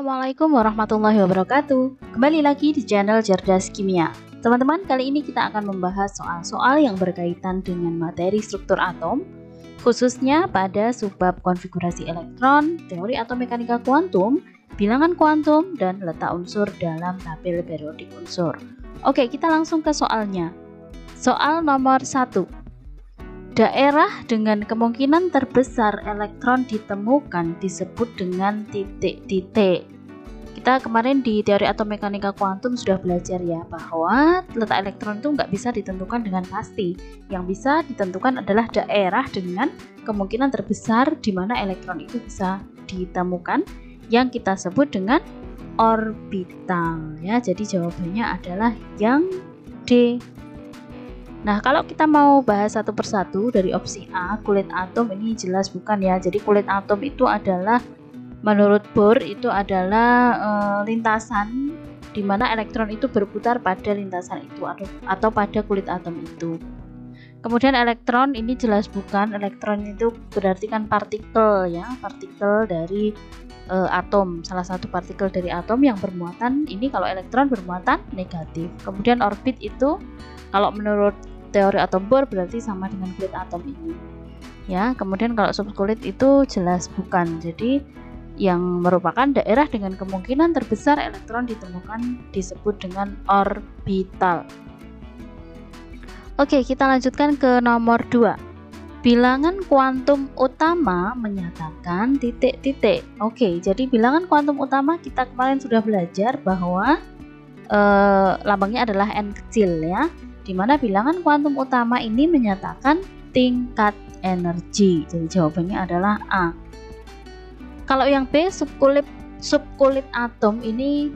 Assalamualaikum warahmatullahi wabarakatuh. Kembali lagi di channel Cerdas Kimia. Teman-teman, kali ini kita akan membahas soal-soal yang berkaitan dengan materi struktur atom, khususnya pada subbab konfigurasi elektron, teori atau mekanika kuantum, bilangan kuantum, dan letak unsur dalam tabel periodik unsur. Oke, kita langsung ke soalnya. Soal nomor 1. Daerah dengan kemungkinan terbesar elektron ditemukan disebut dengan titik-titik. Kita kemarin di teori atau mekanika kuantum sudah belajar ya bahwa letak elektron itu nggak bisa ditentukan dengan pasti. Yang bisa ditentukan adalah daerah dengan kemungkinan terbesar di mana elektron itu bisa ditemukan, yang kita sebut dengan orbital ya. Jadi jawabannya adalah yang D. Nah, kalau kita mau bahas satu persatu dari opsi A, kulit atom ini jelas bukan ya. Jadi kulit atom itu adalah, menurut Bohr itu adalah lintasan di mana elektron itu berputar pada lintasan itu atau pada kulit atom itu. Kemudian elektron ini jelas bukan. Elektron itu berarti kan partikel ya, partikel dari atom, salah satu partikel dari atom yang bermuatan ini, kalau elektron bermuatan negatif. Kemudian orbit itu kalau menurut teori atom Bohr berarti sama dengan kulit atom ini ya. Kemudian kalau subkulit itu jelas bukan. Jadi yang merupakan daerah dengan kemungkinan terbesar elektron ditemukan disebut dengan orbital. Oke, kita lanjutkan ke nomor 2. Bilangan kuantum utama menyatakan titik-titik. Oke, jadi bilangan kuantum utama kita kemarin sudah belajar bahwa lambangnya adalah n kecil ya, di mana bilangan kuantum utama ini menyatakan tingkat energi. Jadi jawabannya adalah A. Kalau yang B, subkulit atom ini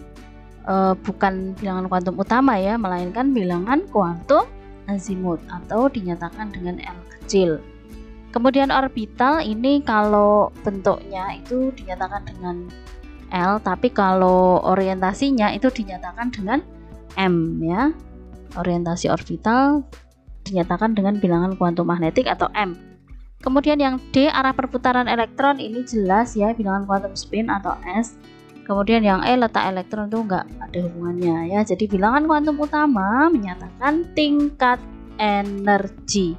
bukan bilangan kuantum utama ya, melainkan bilangan kuantum azimut atau dinyatakan dengan L kecil. Kemudian orbital ini kalau bentuknya itu dinyatakan dengan L, tapi kalau orientasinya itu dinyatakan dengan M ya. Orientasi orbital dinyatakan dengan bilangan kuantum magnetik atau M. Kemudian yang D, arah perputaran elektron ini jelas ya, bilangan kuantum spin atau S. Kemudian yang E, letak elektron itu enggak ada hubungannya ya. Jadi bilangan kuantum utama menyatakan tingkat energi.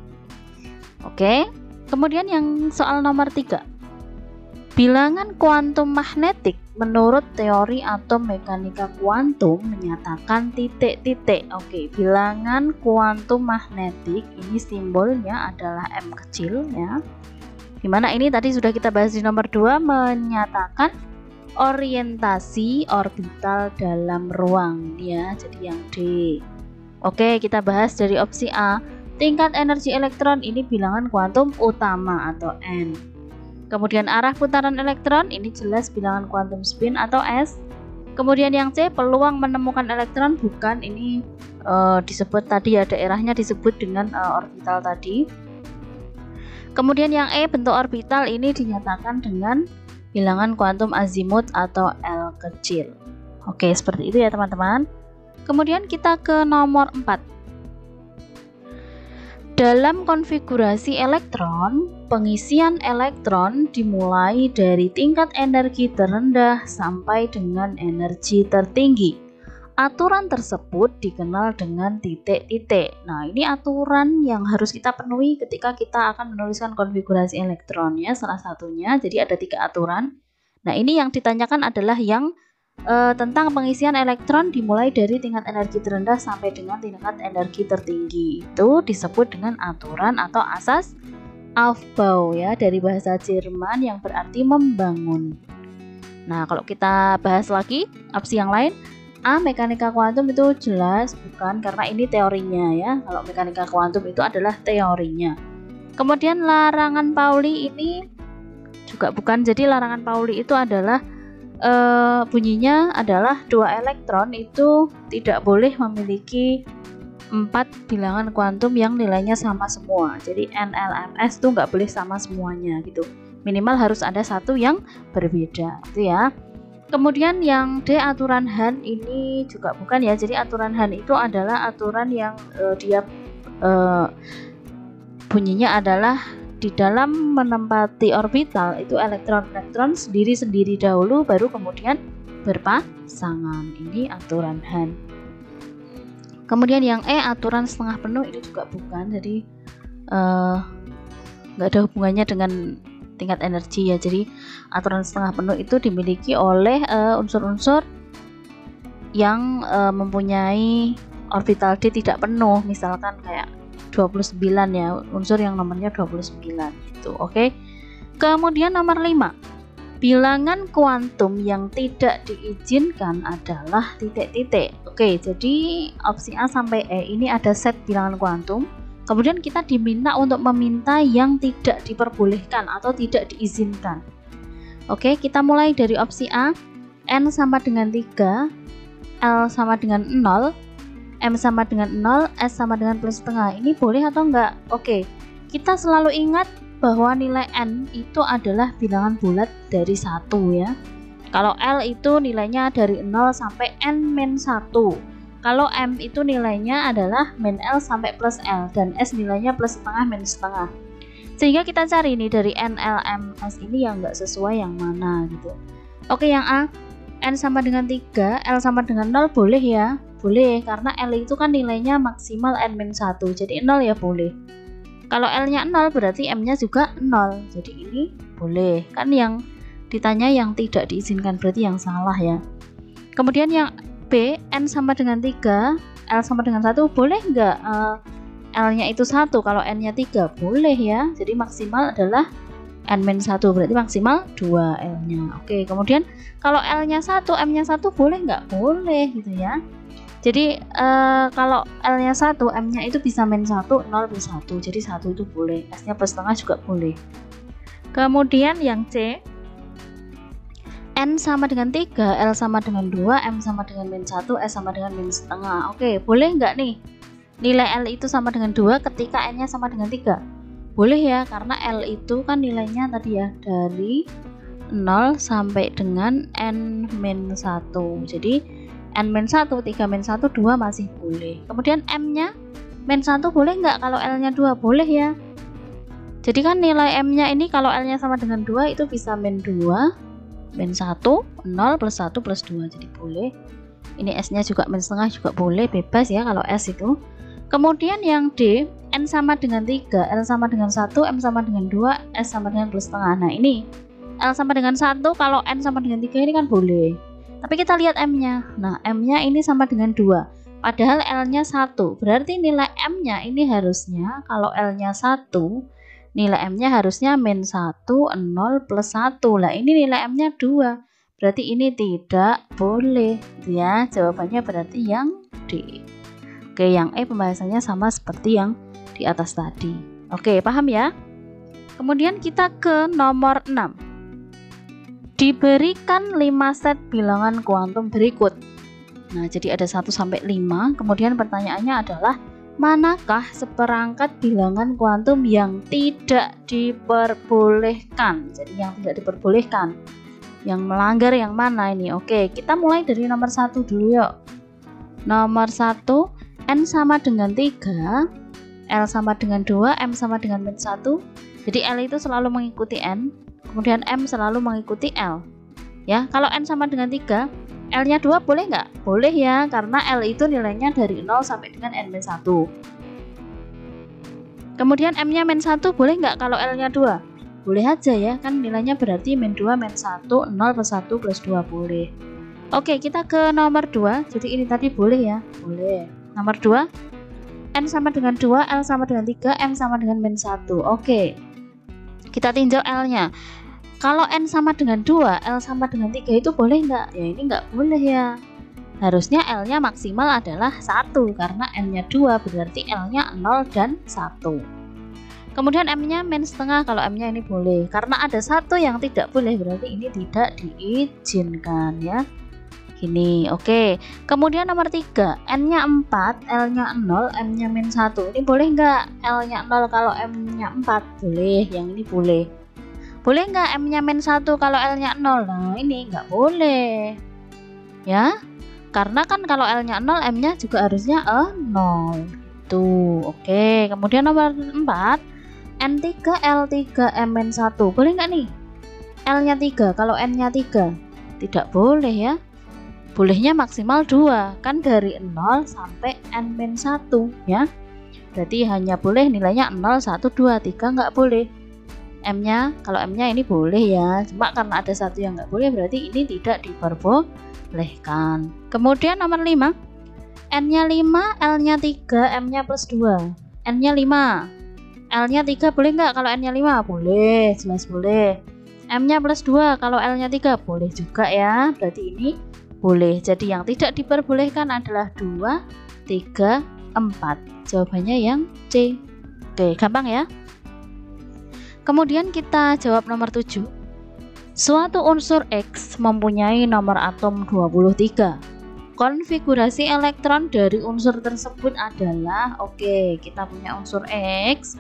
Oke. Kemudian yang soal nomor 3. Bilangan kuantum magnetik menurut teori atom mekanika kuantum menyatakan titik-titik. Oke, bilangan kuantum magnetik ini simbolnya adalah M kecil ya. Dimana ini tadi sudah kita bahas di nomor 2, menyatakan orientasi orbital dalam ruang ya. Jadi yang D. Oke, kita bahas dari opsi A. Tingkat energi elektron ini bilangan kuantum utama atau N. Kemudian arah putaran elektron ini jelas bilangan kuantum spin atau S. Kemudian yang C, peluang menemukan elektron bukan, ini disebut tadi ya, daerahnya disebut dengan orbital tadi. Kemudian yang E, bentuk orbital ini dinyatakan dengan bilangan kuantum azimut atau L kecil. Oke, seperti itu ya teman-teman. Kemudian kita ke nomor 4. Dalam konfigurasi elektron, pengisian elektron dimulai dari tingkat energi terendah sampai dengan energi tertinggi. Aturan tersebut dikenal dengan titik-titik. Nah, ini aturan yang harus kita penuhi ketika kita akan menuliskan konfigurasi elektron ya, salah satunya. Jadi ada 3 aturan. Nah, ini yang ditanyakan adalah yang tentang pengisian elektron dimulai dari tingkat energi terendah sampai dengan tingkat energi tertinggi. Itu disebut dengan aturan atau asas Aufbau ya, dari bahasa Jerman yang berarti membangun. Nah, kalau kita bahas lagi opsi yang lain, A, mekanika kuantum itu jelas bukan, karena ini teorinya ya. Kalau mekanika kuantum itu adalah teorinya. Kemudian larangan Pauli ini juga bukan. Jadi larangan Pauli itu adalah bunyinya adalah 2 elektron itu tidak boleh memiliki 4 bilangan kuantum yang nilainya sama semua. Jadi NLMS itu nggak boleh sama semuanya gitu. Minimal harus ada satu yang berbeda gitu ya. Kemudian yang D, aturan Hahn ini juga bukan ya. Jadi aturan Hahn itu adalah aturan yang dia bunyinya adalah di dalam menempati orbital itu elektron-elektron sendiri-sendiri dahulu, baru kemudian berpasangan. Ini aturan Han. Kemudian yang E, aturan setengah penuh, ini juga bukan, jadi nggak ada hubungannya dengan tingkat energi ya. Jadi aturan setengah penuh itu dimiliki oleh unsur-unsur yang mempunyai orbital D tidak penuh, misalkan kayak 29 ya, unsur yang nomornya 29 gitu. Oke. Kemudian nomor 5, bilangan kuantum yang tidak diizinkan adalah titik-titik. Oke, jadi opsi A sampai E ini ada set bilangan kuantum. Kemudian kita diminta untuk meminta yang tidak diperbolehkan atau tidak diizinkan. Oke, kita mulai dari opsi A. N sama dengan 3, L sama dengan 0, M sama dengan 0, S sama dengan plus setengah. Ini boleh atau enggak? Oke, kita selalu ingat bahwa nilai N itu adalah bilangan bulat dari 1 ya. Kalau L itu nilainya dari 0 sampai N-1. Kalau M itu nilainya adalah min L sampai plus L, dan S nilainya plus setengah min setengah. Sehingga kita cari nih dari N, L, M, S ini yang enggak sesuai yang mana gitu. Oke, yang A, N sama dengan 3, L sama dengan 0 boleh ya? Boleh, karena L itu kan nilainya maksimal N-1, jadi 0 ya boleh. Kalau L-nya 0 berarti M-nya juga 0, jadi ini boleh. Kan yang ditanya yang tidak diizinkan, berarti yang salah ya. Kemudian yang B, N sama dengan 3, L sama dengan 1, boleh nggak L-nya itu 1, kalau N-nya 3? Boleh ya, jadi maksimal adalah N-1, berarti maksimal 2 L-nya. Oke, kemudian kalau L-nya 1, M-nya 1 boleh nggak? Boleh gitu ya. Jadi kalau L-nya 1, M-nya itu bisa min 1, 0 plus 1, jadi 1 itu boleh, S-nya plus setengah juga boleh. Kemudian yang C, N sama dengan 3, L sama dengan 2, M sama dengan min 1, S sama dengan min setengah. Oke, boleh nggak nih nilai L itu sama dengan 2 ketika N-nya sama dengan 3? Boleh ya, karena L itu kan nilainya tadi ya dari 0 sampai dengan N-1. Jadi N-1, 3-1, 2 masih boleh. Kemudian M-nya min 1 boleh nggak kalau L-nya 2? Boleh ya. Jadi kan nilai M-nya ini kalau L-nya sama dengan 2 itu bisa min 2, min 1, 0 plus 1 plus 2, jadi boleh. Ini S-nya juga min setengah juga boleh, bebas ya kalau S itu. Kemudian yang D, N sama dengan 3, L sama dengan 1, M sama dengan 2, S sama dengan plus setengah. Nah ini L sama dengan 1, kalau N sama dengan 3 ini kan boleh. Tapi kita lihat M-nya. Nah, M-nya ini sama dengan 2. Padahal L-nya 1. Berarti nilai M-nya ini harusnya, kalau L-nya 1, nilai M-nya harusnya min 1, 0 plus 1. Lah, ini nilai M-nya 2. Berarti ini tidak boleh. Ya, jawabannya berarti yang D. Oke, yang E pembahasannya sama seperti yang di atas tadi. Oke, paham ya? Kemudian kita ke nomor 6. Diberikan 5 set bilangan kuantum berikut. Nah, jadi ada 1 sampai 5. Kemudian pertanyaannya adalah manakah seperangkat bilangan kuantum yang tidak diperbolehkan? Jadi yang tidak diperbolehkan. Yang melanggar yang mana ini? Oke, kita mulai dari nomor 1 dulu yuk. Nomor 1, N sama dengan 3, L sama dengan 2, M sama dengan min 1. Jadi L itu selalu mengikuti N. Kemudian M selalu mengikuti L. Ya, kalau N sama dengan 3, L-nya 2 boleh nggak? Boleh ya, karena L itu nilainya dari 0 sampai dengan N-1. Kemudian M-nya min 1 boleh nggak kalau L-nya 2? Boleh aja ya, kan nilainya berarti min 2, min 1, 0 plus 1 plus 2 boleh. Oke, kita ke nomor 2. Jadi ini tadi boleh ya? Boleh. Nomor 2, N sama dengan 2, L sama dengan 3, M sama dengan min 1. Oke, kita tinjau L-nya. Kalau N sama dengan 2, L sama dengan 3 itu boleh nggak? Ya ini nggak boleh ya. Harusnya L-nya maksimal adalah 1, karena N-nya 2, berarti L-nya 0 dan 1. Kemudian M-nya min setengah, kalau M-nya ini boleh. Karena ada 1 yang tidak boleh, berarti ini tidak diizinkan ya. Gini, oke. Kemudian nomor 3, N-nya 4, L-nya 0, M-nya min 1. Ini boleh nggak? L-nya 0 kalau M-nya 4? Boleh, yang ini boleh. Boleh nggak M-nya min 1 kalau L-nya 0? Nah, ini nggak boleh. Ya, karena kan kalau L-nya 0, M-nya juga harusnya 0. Tuh, oke. Kemudian nomor 4, N3, L3, M min 1. Boleh nggak nih? L-nya 3 kalau N-nya 3? Tidak boleh ya. Bolehnya maksimal 2, kan dari 0 sampai n-1 ya. Berarti hanya boleh nilainya 0, 1, 2, 3 nggak boleh. M-nya, kalau M-nya ini boleh ya, cuma karena ada satu yang nggak boleh berarti ini tidak diperbolehkan. Kemudian nomor 5, N-nya 5, L-nya 3, M-nya plus 2. N-nya 5, L-nya 3 boleh nggak kalau N-nya 5? Boleh, jelas boleh. M-nya plus 2, kalau L-nya 3 boleh juga ya, berarti ini boleh. Jadi yang tidak diperbolehkan adalah 2, 3, 4. Jawabannya yang C. Oke, gampang ya. Kemudian kita jawab nomor 7. Suatu unsur X mempunyai nomor atom 23. Konfigurasi elektron dari unsur tersebut adalah, oke, kita punya unsur X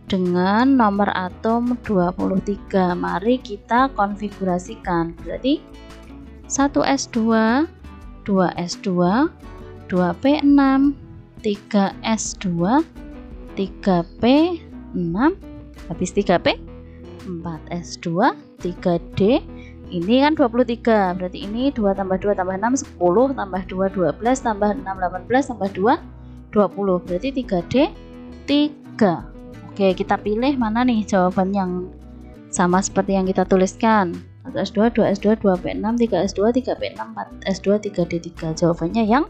dengan nomor atom 23. Mari kita konfigurasikan. Berarti 1s2, 2s2, 2p6, 3s2, 3p6, habis 3p, 4s2, 3d. Ini kan 23, berarti ini 2 tambah 2 tambah 6, 10, tambah 2, 12, tambah 6, 18, tambah 2, 20. Berarti 3d, 3. Oke, kita pilih mana nih jawaban yang sama seperti yang kita tuliskan. 1s2, 2s2, 2p6, 3s2, 3p6, 4s2, 3d3. Jawabannya yang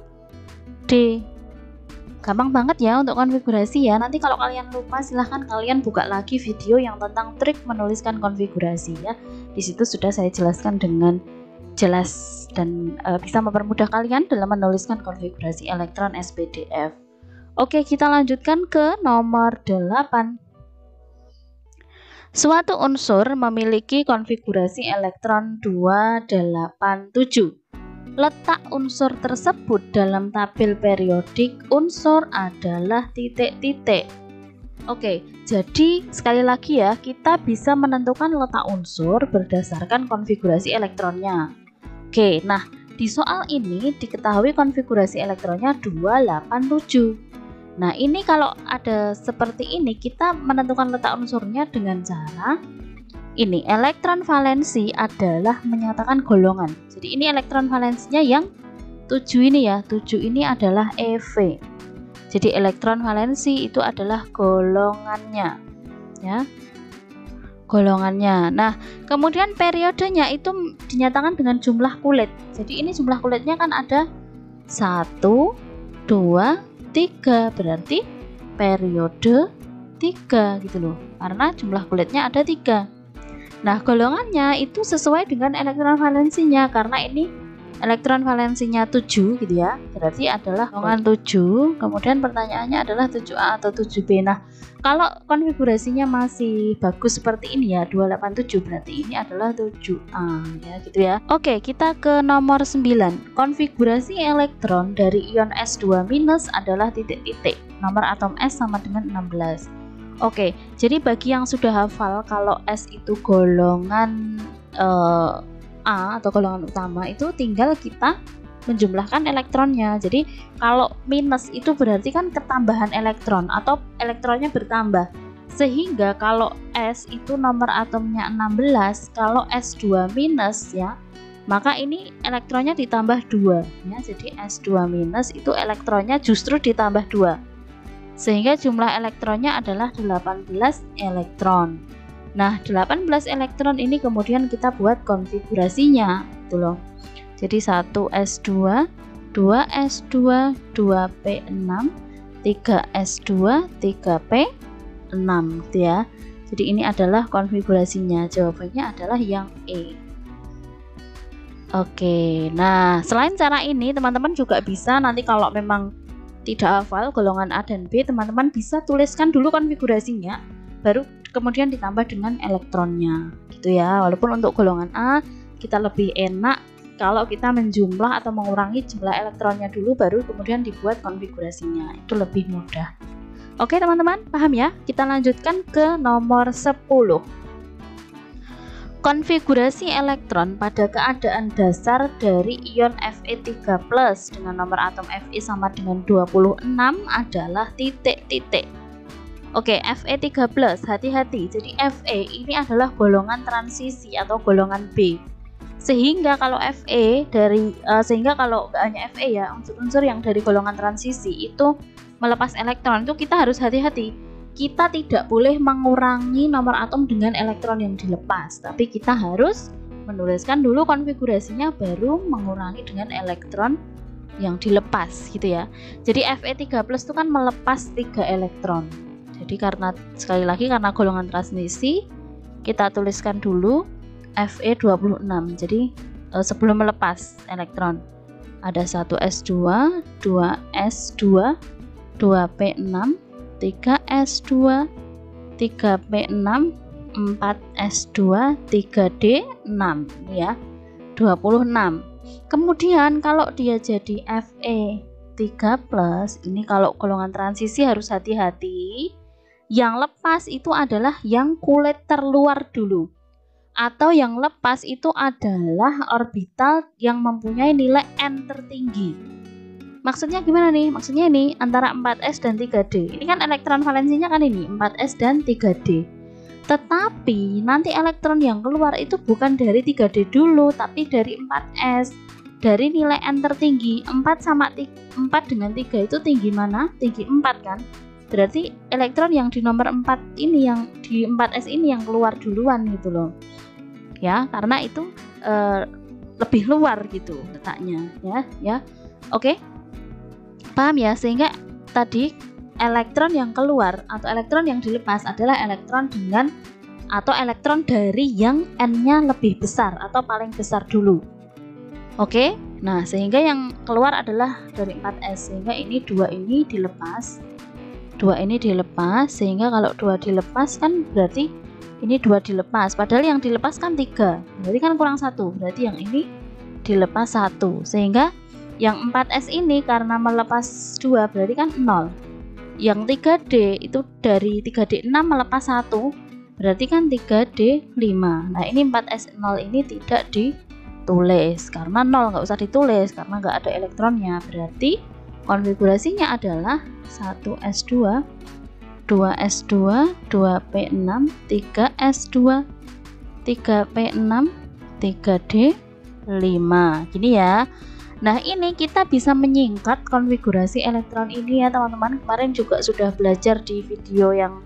D. Gampang banget ya untuk konfigurasi ya. Nanti kalau kalian lupa silahkan kalian buka lagi video yang tentang trik menuliskan konfigurasi ya. Di situ sudah saya jelaskan dengan jelas dan bisa mempermudah kalian dalam menuliskan konfigurasi elektron SPDF. Oke, kita lanjutkan ke nomor 8. Suatu unsur memiliki konfigurasi elektron 287. Letak unsur tersebut dalam tabel periodik unsur adalah titik-titik. Oke, jadi sekali lagi ya, kita bisa menentukan letak unsur berdasarkan konfigurasi elektronnya. Oke, nah di soal ini diketahui konfigurasi elektronnya 287. Nah, ini kalau ada seperti ini, kita menentukan letak unsurnya dengan cara ini. Elektron valensi adalah menyatakan golongan. Jadi ini elektron valensinya yang 7 ini ya. 7 ini adalah EV. Jadi elektron valensi itu adalah golongannya ya. Golongannya. Nah, kemudian periodenya itu dinyatakan dengan jumlah kulit. Jadi ini jumlah kulitnya kan ada 1, 2, 3, berarti periode 3 gitu loh, karena jumlah kulitnya ada 3. Nah, golongannya itu sesuai dengan elektron valensinya, karena ini elektron valensinya 7 gitu ya, berarti adalah golongan 7. Kemudian pertanyaannya adalah 7A atau 7B. Nah, kalau konfigurasinya masih bagus seperti ini ya, 287, berarti ini adalah 7A ya gitu ya. Oke, kita ke nomor 9. Konfigurasi elektron dari ion S2- adalah titik-titik. Nomor atom S sama dengan 16. Oke, jadi bagi yang sudah hafal kalau S itu golongan A atau golongan utama, itu tinggal kita menjumlahkan elektronnya. Jadi kalau minus itu berarti kan ketambahan elektron atau elektronnya bertambah. Sehingga kalau S itu nomor atomnya 16, kalau S2- ya, maka ini elektronnya ditambah 2 ya. Jadi S2- itu elektronnya justru ditambah 2. Sehingga jumlah elektronnya adalah 18 elektron. Nah, 18 elektron ini kemudian kita buat konfigurasinya gitu loh. Jadi 1s2, 2s2, 2p6, 3s2, 3p6 gitu ya. Jadi ini adalah konfigurasinya. Jawabannya adalah yang E. Oke, nah selain cara ini teman-teman juga bisa nanti kalau memang tidak hafal golongan A dan B, teman-teman bisa tuliskan dulu konfigurasinya, baru kemudian ditambah dengan elektronnya gitu ya. Walaupun untuk golongan A kita lebih enak kalau kita menjumlah atau mengurangi jumlah elektronnya dulu, baru kemudian dibuat konfigurasinya, itu lebih mudah. Oke teman-teman, paham ya? Kita lanjutkan ke nomor 10. Konfigurasi elektron pada keadaan dasar dari ion Fe3+ dengan nomor atom Fe sama dengan 26 adalah titik-titik. Oke, Fe3+, hati-hati. Jadi Fe ini adalah golongan transisi atau golongan B. Sehingga kalau sehingga kalau nggak hanya Fe ya, unsur-unsur yang dari golongan transisi itu melepas elektron, itu kita harus hati-hati. Kita tidak boleh mengurangi nomor atom dengan elektron yang dilepas, tapi kita harus menuliskan dulu konfigurasinya baru mengurangi dengan elektron yang dilepas gitu ya. Jadi Fe3+ itu kan melepas 3 elektron. Jadi karena sekali lagi karena golongan transisi, kita tuliskan dulu Fe26. Jadi sebelum melepas elektron ada 1s2, 2s2, 2p6, 3s2, 3p6, 4s2, 3d6 ya, 26. Kemudian kalau dia jadi Fe3+, ini kalau golongan transisi harus hati-hati. Yang lepas itu adalah yang kulit terluar dulu, atau yang lepas itu adalah orbital yang mempunyai nilai N tertinggi. Maksudnya gimana nih? Maksudnya ini antara 4s dan 3d. Ini kan elektron valensinya kan ini 4s dan 3d. Tetapi nanti elektron yang keluar itu bukan dari 3d dulu, tapi dari 4s. Dari nilai N tertinggi. 4 dengan 3 itu tinggi mana? Tinggi 4 kan? Berarti elektron yang di nomor 4 ini, yang di 4s ini yang keluar duluan gitu loh. Ya, karena itu lebih luar gitu letaknya ya. Oke. Paham ya? Sehingga tadi elektron yang keluar atau elektron yang dilepas adalah elektron dari yang N-nya lebih besar atau paling besar dulu. Oke? Nah, sehingga yang keluar adalah dari 4s, sehingga ini 2 ini dilepas. 2 ini dilepas, sehingga kalau 2 dilepas kan berarti ini 2 dilepas, padahal yang dilepas kan 3, berarti kan kurang 1, berarti yang ini dilepas 1, sehingga yang 4s ini karena melepas 2 berarti kan 0. Yang 3d itu dari 3d6 melepas 1 berarti kan 3d5. Nah ini 4s0 ini tidak ditulis karena 0 nggak usah ditulis karena nggak ada elektronnya. Berarti konfigurasinya adalah 1s2, 2s2, 2p6, 3s2, 3p6, 3d5. Gini ya. Nah ini kita bisa menyingkat konfigurasi elektron ini ya teman-teman. Kemarin juga sudah belajar di video yang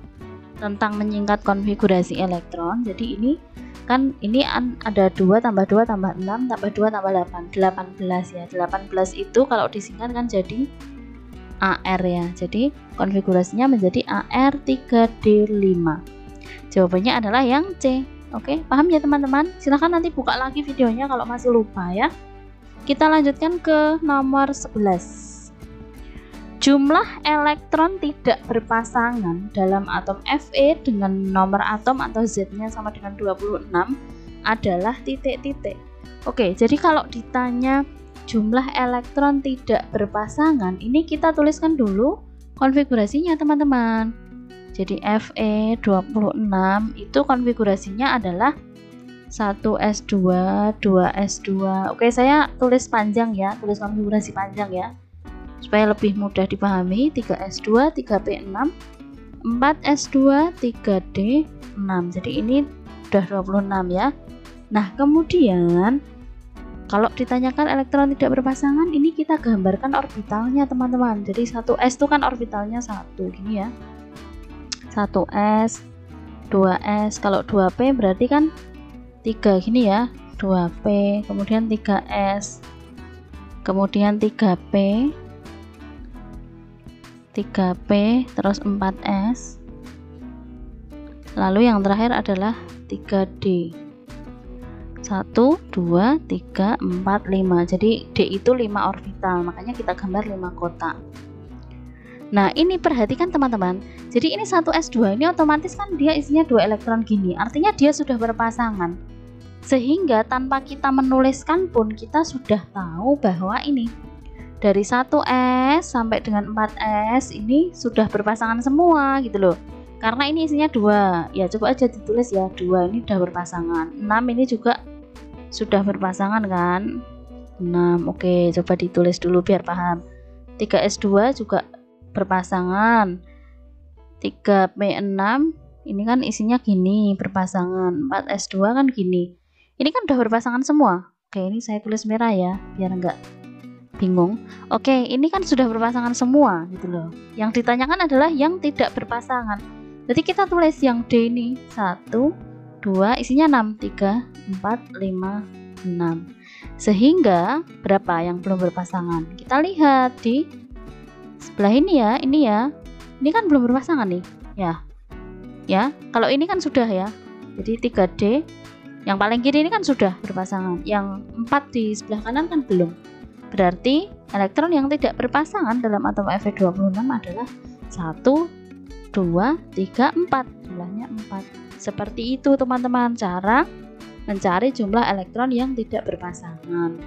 tentang menyingkat konfigurasi elektron. Jadi ini kan ini ada 2 tambah 2 tambah 6 tambah 2 tambah 8, 18 ya. 18 itu kalau disingkat kan jadi AR ya. Jadi konfigurasinya menjadi AR3D5. Jawabannya adalah yang C. Oke, paham ya teman-teman? Silahkan nanti buka lagi videonya kalau masih lupa ya. Kita lanjutkan ke nomor 11. Jumlah elektron tidak berpasangan dalam atom Fe dengan nomor atom atau Z-nya sama dengan 26 adalah titik-titik. Oke, jadi kalau ditanya jumlah elektron tidak berpasangan, ini kita tuliskan dulu konfigurasinya teman-teman. Jadi Fe26 itu konfigurasinya adalah 1s2, 2s2. Oke, saya tulis panjang ya, tulis konfigurasi panjang ya, supaya lebih mudah dipahami. 3s2, 3p6, 4s2, 3d6. Jadi ini udah 26 ya. Nah, kemudian kalau ditanyakan elektron tidak berpasangan, ini kita gambarkan orbitalnya teman-teman. Jadi 1s itu kan orbitalnya 1 gini ya. 1s, 2s, kalau 2p berarti kan 3 gini ya, 2p, kemudian 3s, kemudian 3p, 3p, terus 4s, lalu yang terakhir adalah 3d. 1, 2, 3, 4, 5. Jadi D itu 5 orbital, makanya kita gambar 5 kotak. Nah ini perhatikan teman-teman, jadi ini 1s2 ini otomatis kan dia isinya 2 elektron gini, artinya dia sudah berpasangan. Sehingga tanpa kita menuliskan pun kita sudah tahu bahwa ini dari 1s sampai dengan 4s ini sudah berpasangan semua gitu loh. Karena ini isinya 2, ya coba aja ditulis ya, 2 ini sudah berpasangan, 6 ini juga sudah berpasangan kan, 6. Oke, coba ditulis dulu biar paham. 3s2 juga berpasangan, 3p6 ini kan isinya gini berpasangan, 4s2 kan gini, Ini kan udah berpasangan semua. Oke, ini saya tulis merah ya, biar enggak bingung. Oke, ini kan sudah berpasangan semua gitu loh. Yang ditanyakan adalah yang tidak berpasangan. Jadi kita tulis yang D ini 1, 2, isinya 6, 3, 4, 5, 6. Sehingga berapa yang belum berpasangan? Kita lihat di sebelah ini ya, ini ya. Ini kan belum berpasangan nih, ya. Ya, kalau ini kan sudah ya. Jadi 3D yang paling kiri ini kan sudah berpasangan. Yang 4 di sebelah kanan kan belum. Berarti elektron yang tidak berpasangan dalam atom Fe26 adalah 1, 2, 3, 4. Jumlahnya 4. Seperti itu teman-teman cara mencari jumlah elektron yang tidak berpasangan.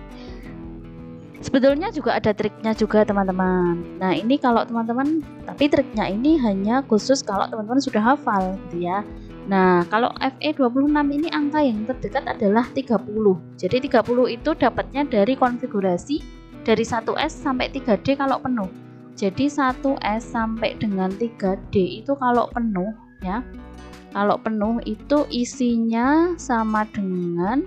Sebetulnya juga ada triknya juga teman-teman. Nah ini kalau teman-teman, tapi triknya ini hanya khusus kalau teman-teman sudah hafal gitu ya. Nah kalau Fe26 ini angka yang terdekat adalah 30. Jadi 30 itu dapatnya dari konfigurasi dari 1S sampai 3D kalau penuh. Jadi 1S sampai dengan 3D itu kalau penuh ya. Kalau penuh itu isinya sama dengan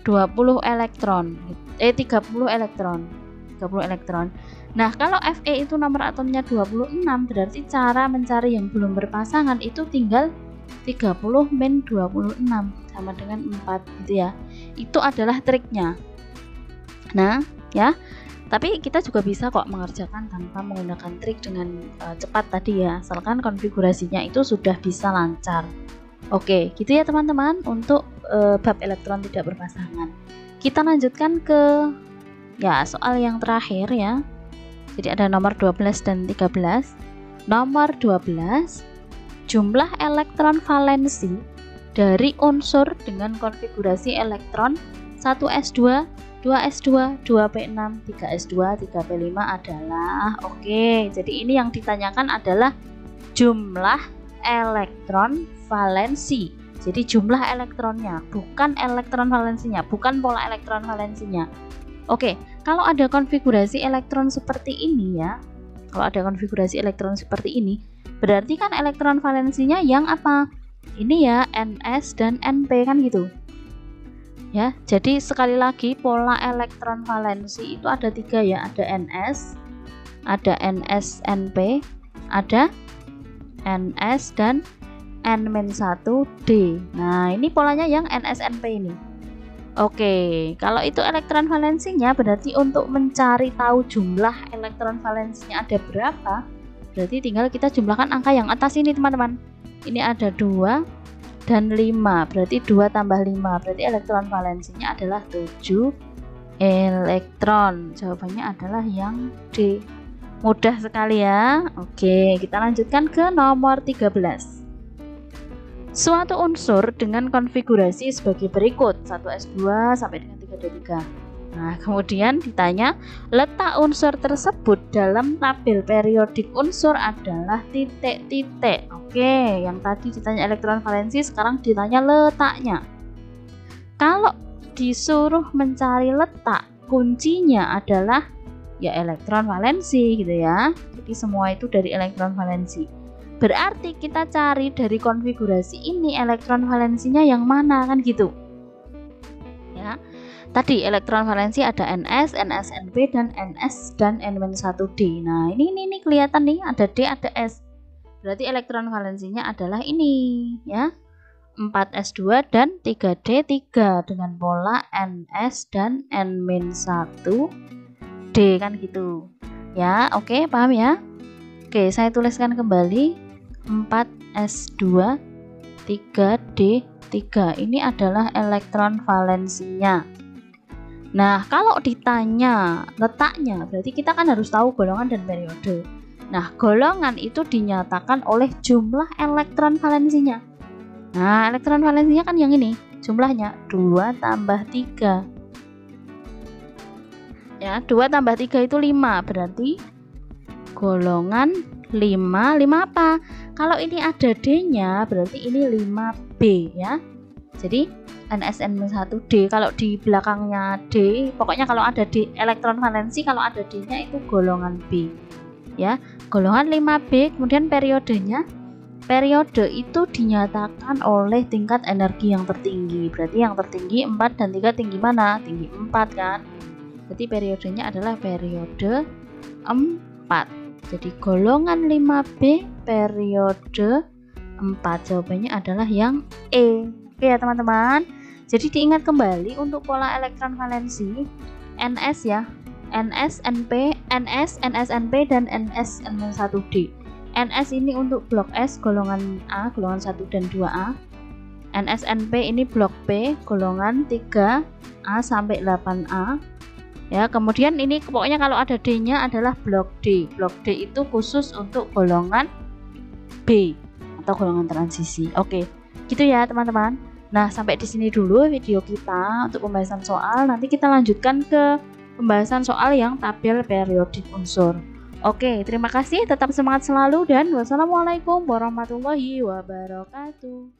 20 elektron. 30 elektron. 30 elektron. Nah, kalau Fe itu nomor atomnya 26, berarti cara mencari yang belum berpasangan itu tinggal 30 min 26 sama dengan 4 gitu ya. Itu adalah triknya. Nah, ya. Tapi kita juga bisa kok mengerjakan tanpa menggunakan trik dengan cepat tadi ya, asalkan konfigurasinya itu sudah bisa lancar. Oke, gitu ya teman-teman untuk bab elektron tidak berpasangan. Kita lanjutkan ke ya soal yang terakhir ya. Jadi ada nomor 12 dan 13. Nomor 12, jumlah elektron valensi dari unsur dengan konfigurasi elektron 1s2, 2s2, 2p6, 3s2, 3p5 adalah oke. Jadi ini yang ditanyakan adalah jumlah elektron valensi. Jadi jumlah elektronnya, bukan elektron valensinya, bukan pola elektron valensinya. Oke, kalau ada konfigurasi elektron seperti ini ya. Kalau ada konfigurasi elektron seperti ini, berarti kan elektron valensinya yang apa? Ini ya, Ns dan Np kan gitu. Ya, jadi sekali lagi pola elektron valensi itu ada 3 ya, ada Ns, ada NsNp, ada Ns dan N-1D. Nah, ini polanya yang NsNp ini. Oke, kalau itu elektron valensinya berarti untuk mencari tahu jumlah elektron valensinya ada berapa, berarti tinggal kita jumlahkan angka yang atas ini teman-teman. Ini ada 2 dan 5, berarti 2 tambah 5, berarti elektron valensinya adalah 7 elektron. Jawabannya adalah yang D. Mudah sekali ya. Oke, kita lanjutkan ke nomor 13. Suatu unsur dengan konfigurasi sebagai berikut 1s2 sampai dengan 3d3. Nah, kemudian ditanya letak unsur tersebut dalam tabel periodik unsur adalah titik-titik. Oke, yang tadi ditanya elektron valensi, sekarang ditanya letaknya. Kalau disuruh mencari letak, kuncinya adalah ya elektron valensi gitu ya. Jadi semua itu dari elektron valensi. Berarti kita cari dari konfigurasi ini elektron valensinya yang mana kan gitu. Ya. Tadi elektron valensi ada Ns, NsNp dan Ns dan N-1D. Nah, ini kelihatan nih ada D ada S. Berarti elektron valensinya adalah ini ya. 4s2 dan 3d3 dengan pola Ns dan N-1D kan gitu. Ya, oke, paham ya? Oke, saya tuliskan kembali 4s2 3d3. Ini adalah elektron valensinya. Nah, kalau ditanya letaknya, berarti kita kan harus tahu golongan dan periode. Nah, golongan itu dinyatakan oleh jumlah elektron valensinya. Nah, elektron valensinya kan yang ini, jumlahnya 2 tambah 3. Ya, 2 tambah 3 itu 5, berarti golongan 5 apa? Kalau ini ada D-nya, berarti ini 5B ya. Jadi NsN-1D, kalau di belakangnya D, pokoknya kalau ada D elektron valensi, kalau ada D-nya itu golongan B. Ya, golongan 5B, kemudian periodenya periode itu dinyatakan oleh tingkat energi yang tertinggi. Berarti yang tertinggi 4 dan 3 tinggi mana? Tinggi 4 kan? Berarti periodenya adalah periode 4. Jadi golongan 5B periode 4. Jawabannya adalah yang E. Oke ya teman-teman. Jadi diingat kembali untuk pola elektron valensi NS ya. NS, NP, NS, NSNP, dan NSN1D. NS ini untuk blok S golongan A, golongan 1 dan 2A. NSNP ini blok P, golongan 3A sampai 8A. Ya, kemudian ini pokoknya kalau ada D-nya adalah blok D. Blok D itu khusus untuk golongan B atau golongan transisi. Oke, gitu ya teman-teman. Nah, sampai di sini dulu video kita untuk pembahasan soal. Nanti kita lanjutkan ke pembahasan soal yang tabel periodik unsur. Oke, terima kasih, tetap semangat selalu dan wassalamualaikum warahmatullahi wabarakatuh.